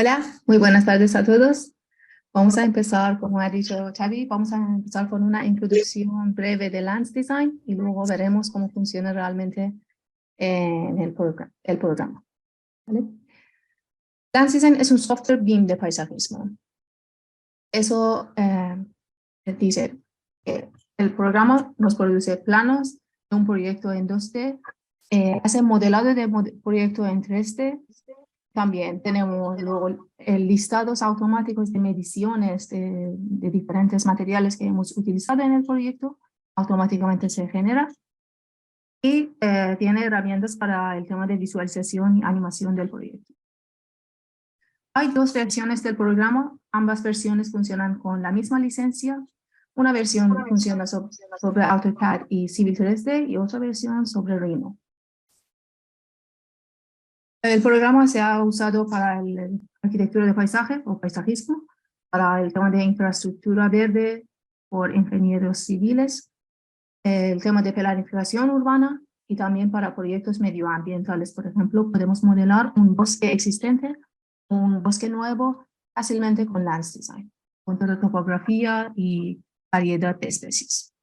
Hola, muy buenas tardes a todos. Vamos a empezar, como ha dicho Xavi, vamos a empezar con una introducción breve de Lance Design y luego veremos cómo funciona realmente en el programa. ¿Vale? Lance Design es un software BIM de paisajismo. Eso dice que el programa nos produce planos de un proyecto en 2D, hace modelado de proyecto en 3D. También tenemos luego listados automáticos de mediciones de diferentes materiales que hemos utilizado en el proyecto, automáticamente se genera. Y tiene herramientas para el tema de visualización y animación del proyecto. Hay dos versiones del programa, ambas versiones funcionan con la misma licencia. Una versión funciona sobre AutoCAD y Civil 3D y otra versión sobre Rhino. El programa se ha usado para la arquitectura de paisaje o paisajismo, para el tema de infraestructura verde por ingenieros civiles, el tema de planificación urbana y también para proyectos medioambientales. Por ejemplo, podemos modelar un bosque existente, un bosque nuevo, fácilmente con Lance Design, con toda topografía y variedad de especies.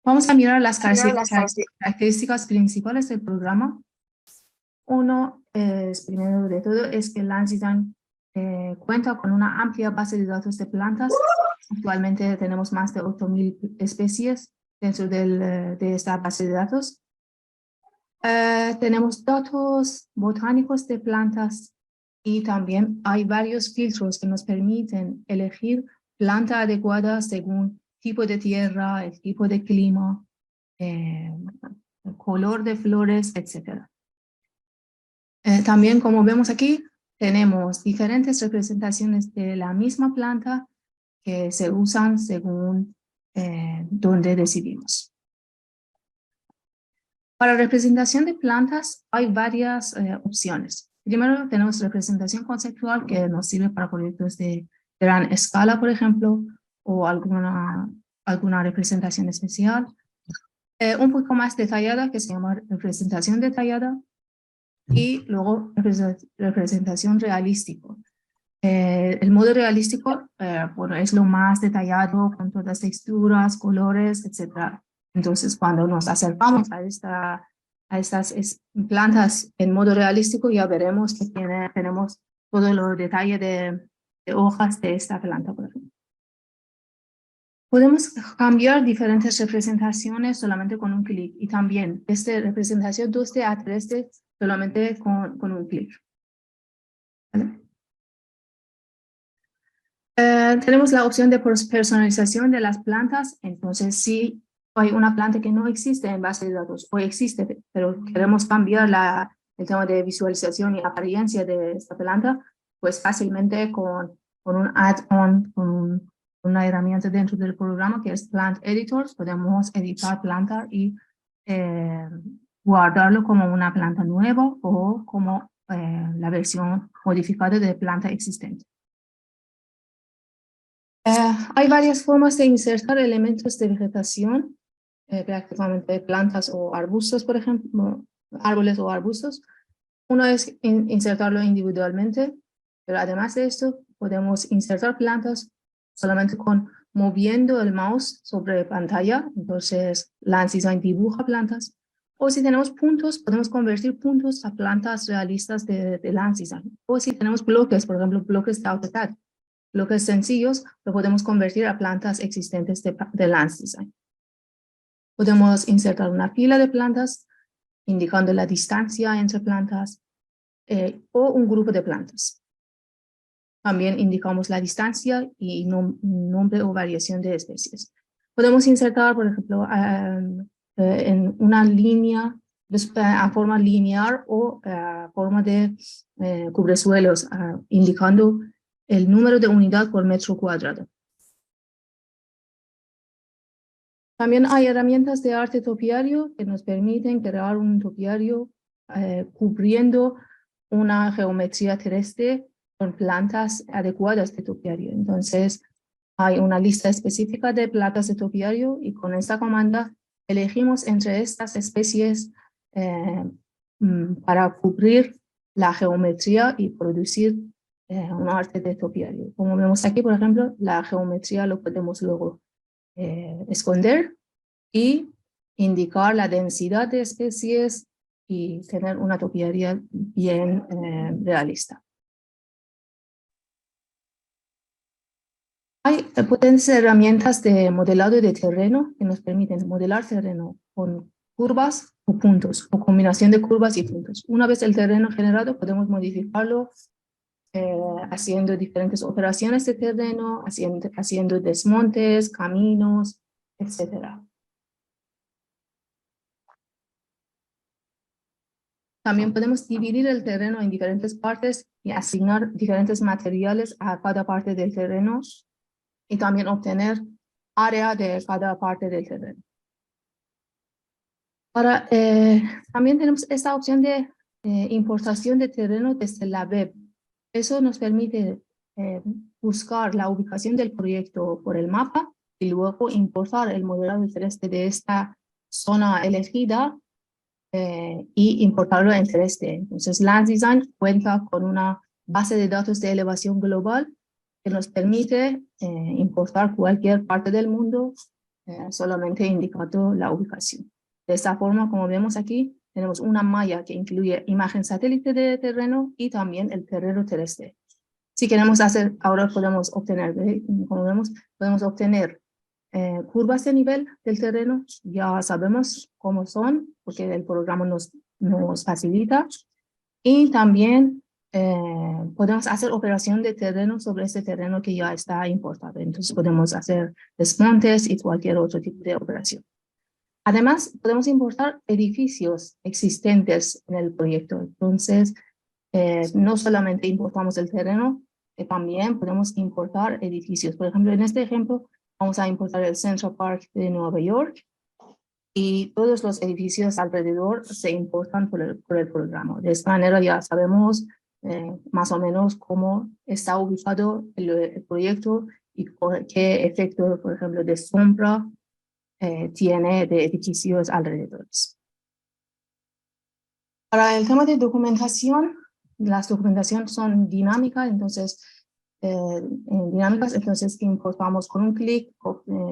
Vamos a mirar las características principales del programa. Uno, primero de todo, es que Lance Design cuenta con una amplia base de datos de plantas. Actualmente tenemos más de 8.000 especies dentro de esta base de datos. Tenemos datos botánicos de plantas y también hay varios filtros que nos permiten elegir planta adecuada según tipo de tierra, el tipo de clima, el color de flores, etc. También, como vemos aquí, tenemos diferentes representaciones de la misma planta que se usan según donde decidimos. Para representación de plantas hay varias opciones. Primero tenemos representación conceptual que nos sirve para proyectos de gran escala, por ejemplo, o alguna representación especial. Un poco más detallada que se llama representación detallada. Y luego representación realístico. El modo realístico bueno, es lo más detallado con todas las texturas, colores, etc. Entonces, cuando nos acercamos a estas plantas en modo realístico, ya veremos que tenemos todo el detalle de hojas de esta planta, por ejemplo. Podemos cambiar diferentes representaciones solamente con un clic y también esta representación 2D a 3D solamente con un clic. ¿Vale? Tenemos la opción de personalización de las plantas. Entonces, si hay una planta que no existe en base de datos o existe, pero queremos cambiar el tema de visualización y apariencia de esta planta, pues fácilmente con un add-on, con una herramienta dentro del programa que es Plant Editors, podemos editar planta y guardarlo como una planta nueva o como la versión modificada de planta existente. Hay varias formas de insertar elementos de vegetación, prácticamente plantas o arbustos, por ejemplo, árboles o arbustos. Uno es insertarlo individualmente, pero además de esto, podemos insertar plantas solamente moviendo el mouse sobre pantalla. Entonces, Lance Design dibuja plantas. O si tenemos puntos, podemos convertir puntos a plantas realistas de Lance Design. O si tenemos bloques, por ejemplo, bloques de AutoCAD. Bloques sencillos lo podemos convertir a plantas existentes de Lance Design. Podemos insertar una fila de plantas indicando la distancia entre plantas o un grupo de plantas. También indicamos la distancia y nombre o variación de especies. Podemos insertar, por ejemplo, en una línea a forma lineal o forma de cubresuelos, indicando el número de unidad por metro cuadrado. También hay herramientas de arte topiario que nos permiten crear un topiario cubriendo una geometría 3D con plantas adecuadas de topiario. Entonces, hay una lista específica de plantas de topiario y con esta comanda elegimos entre estas especies para cubrir la geometría y producir una arte de topiario. Como vemos aquí, por ejemplo, la geometría lo podemos luego esconder y indicar la densidad de especies y tener una topiaria bien realista. Hay potentes herramientas de modelado de terreno que nos permiten modelar terreno con curvas o puntos, o combinación de curvas y puntos. Una vez el terreno generado, podemos modificarlo haciendo diferentes operaciones de terreno, haciendo desmontes, caminos, etc. También podemos dividir el terreno en diferentes partes y asignar diferentes materiales a cada parte del terreno y también obtener área de cada parte del terreno. También tenemos esta opción de importación de terreno desde la web. Eso nos permite buscar la ubicación del proyecto por el mapa y luego importar el modelado terrestre de esta zona elegida y importarlo en 3D. Entonces, Landsdesign cuenta con una base de datos de elevación global que nos permite importar cualquier parte del mundo solamente indicando la ubicación. De esta forma, como vemos aquí, tenemos una malla que incluye imagen satélite de terreno y también el terreno terrestre. Si queremos hacer, ahora podemos obtener, como vemos, podemos obtener curvas de nivel del terreno, ya sabemos cómo son, porque el programa nos facilita. Y también podemos hacer operación de terreno sobre ese terreno que ya está importado. Entonces podemos hacer desmontes y cualquier otro tipo de operación. Además, podemos importar edificios existentes en el proyecto. Entonces, no solamente importamos el terreno, también podemos importar edificios. Por ejemplo, en este ejemplo, vamos a importar el Central Park de Nueva York y todos los edificios alrededor se importan por el programa. De esta manera ya sabemos más o menos cómo está ubicado el proyecto y qué efecto, por ejemplo, de sombra tiene de edificios alrededores. Para el tema de documentación, las documentaciones son dinámicas, entonces importamos con un clic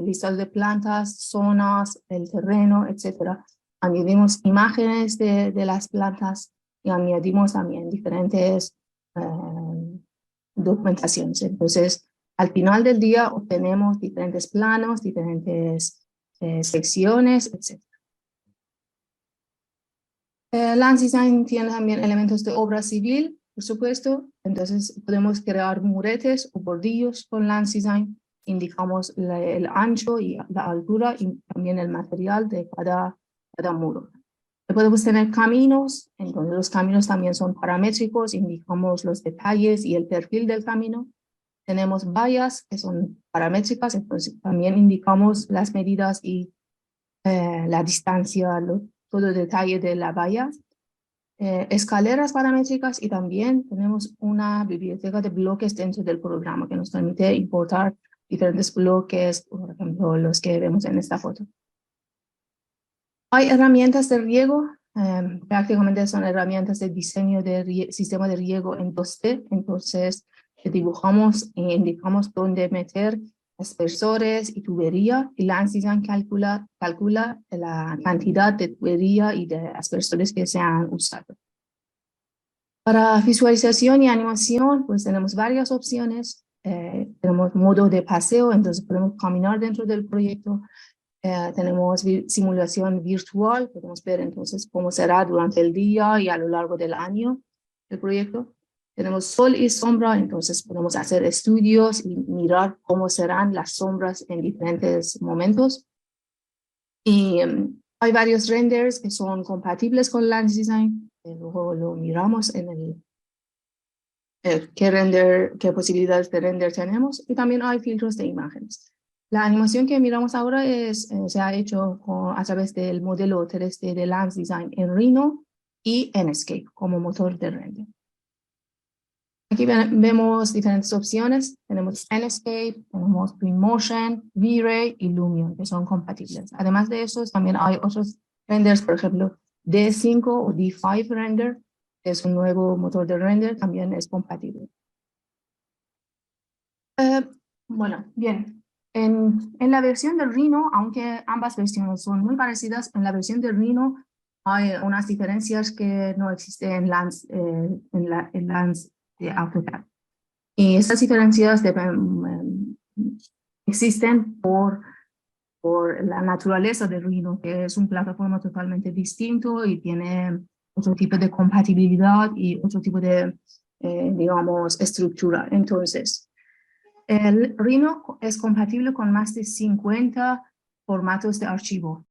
listas de plantas, zonas, el terreno, etc. Añadimos imágenes de las plantas y añadimos también diferentes documentaciones. Entonces, al final del día obtenemos diferentes planos, diferentes secciones, etc. Landsdesign tiene también elementos de obra civil, por supuesto. Entonces podemos crear muretes o bordillos con Landsdesign. Indicamos el ancho y la altura y también el material de cada muro. Podemos tener caminos, entonces los caminos también son paramétricos, indicamos los detalles y el perfil del camino. Tenemos vallas que son paramétricas, entonces también indicamos las medidas y la distancia, todo el detalle de la valla. Escaleras paramétricas y también tenemos una biblioteca de bloques dentro del programa que nos permite importar diferentes bloques, por ejemplo, los que vemos en esta foto. Hay herramientas de riego, prácticamente son herramientas de diseño de sistema de riego en 2D, entonces dibujamos e indicamos dónde meter aspersores y tubería, y Landsdesign calcula la cantidad de tubería y de aspersores que se han usado. Para visualización y animación, pues tenemos varias opciones. Tenemos modo de paseo, entonces podemos caminar dentro del proyecto. Tenemos simulación virtual, podemos ver entonces cómo será durante el día y a lo largo del año el proyecto. Tenemos sol y sombra, entonces podemos hacer estudios y mirar cómo serán las sombras en diferentes momentos. Y hay varios renders que son compatibles con Landsdesign. Luego lo miramos en qué posibilidades de render tenemos. Y también hay filtros de imágenes. La animación que miramos ahora se ha hecho a través del modelo 3D de Landsdesign en Rhino y Enscape como motor de render. Aquí vemos diferentes opciones. Tenemos Enscape, tenemos Twinmotion, V-Ray y Lumion, que son compatibles. Además de eso, también hay otros renders, por ejemplo, D5 o D5 render, es un nuevo motor de render, también es compatible. Bueno, bien. En la versión de Rhino, aunque ambas versiones son muy parecidas, en la versión de Rhino hay unas diferencias que no existen en Lance de AutoCAD. Y estas diferencias existen por la naturaleza de Rhino, que es una plataforma totalmente distinto y tiene otro tipo de compatibilidad y otro tipo de, digamos, estructura. Entonces, el Rhino es compatible con más de 50 formatos de archivo.